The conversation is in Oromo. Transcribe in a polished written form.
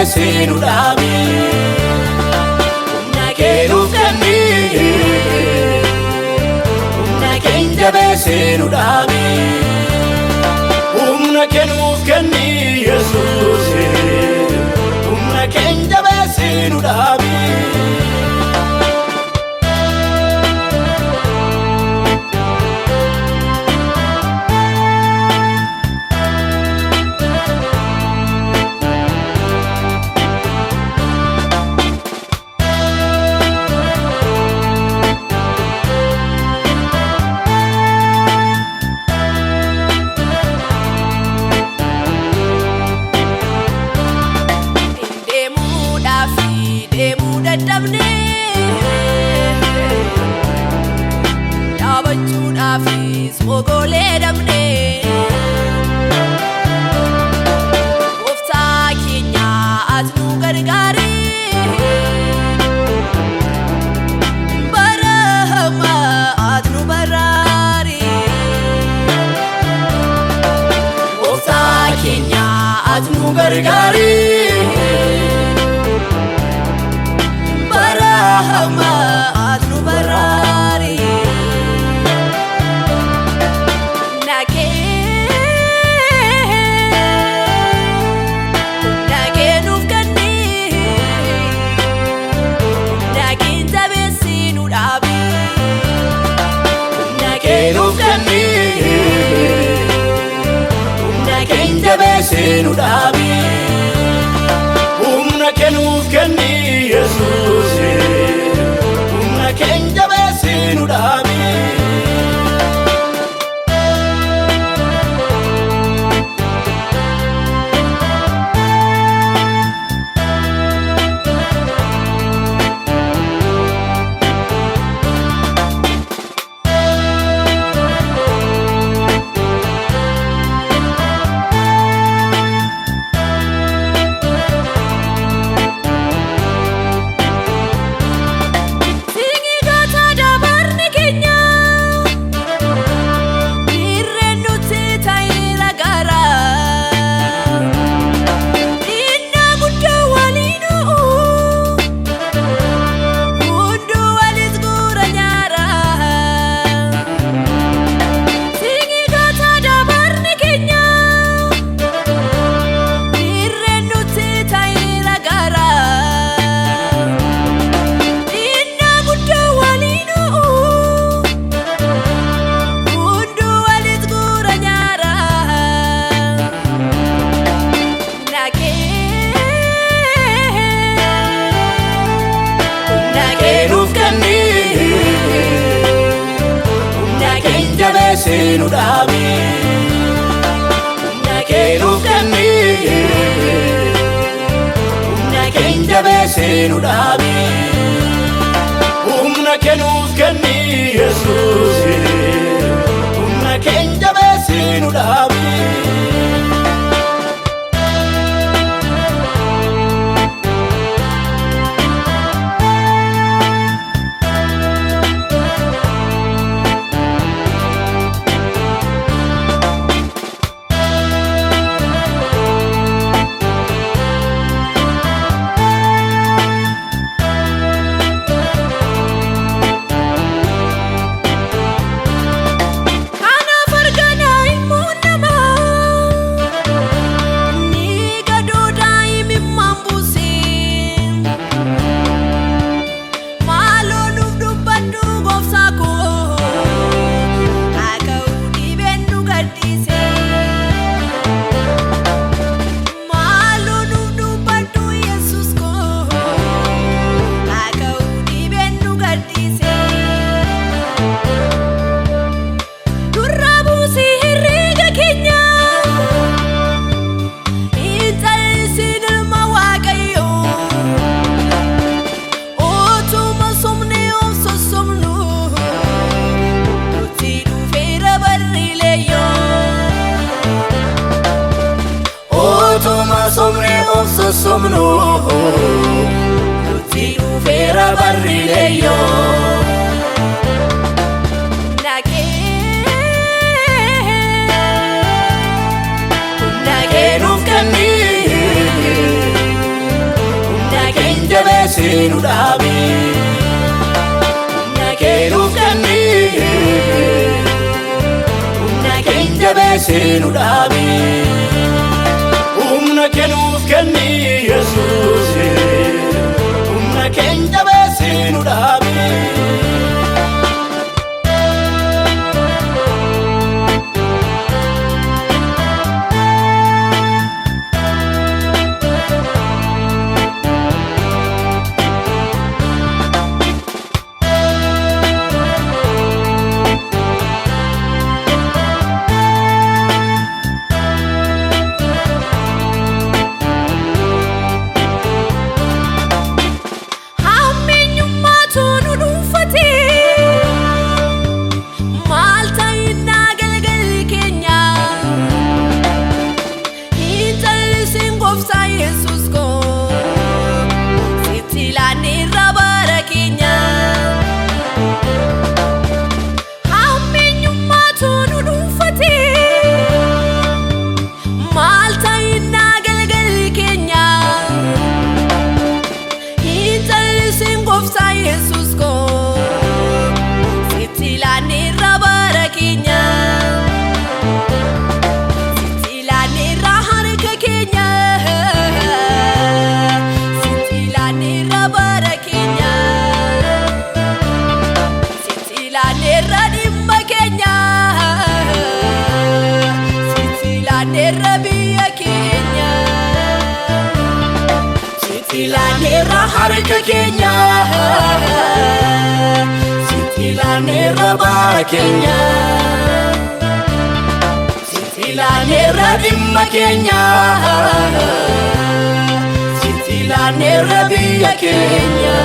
jabeessinu dhaabi humna kee nuuf kenni humna kee jabeessinu dhaabi humna kee nuuf kenni Yesuus humna kee jabeessinu dhaabi dadhabne dhaabachuudhaafis mogoolee dhabne gooftaa keenya ati nu gargaari bara hammaa ati nu baraari gooftaa keenya ati nu gargaari Hama atu barari nage nufkani nage jabeessinu dhaabi nage nufkani nage jabeessinu dhaabi humna kee nuuf kenni Yesuus humna kee jabeessinu dhaabi jabeessinu dhaabi humna kee nuuf kenni humna kee jabeessinu dhaabi humna kee nuuf kenni Yesuus humna kee jabeessinu dhaabi somno nuti ufera barrileyo nage nufkani nu dhaabi humna kee nuuf kenni humna kee jabeessi nu dhaabi humna kee nuuf kenni Yesuus humna kee jabeessi nu dhaabi Sitilaanera harka keenya Sitilaanera bara keenya Sitilaanera dhimma keenya Sitilaanera biyya keenya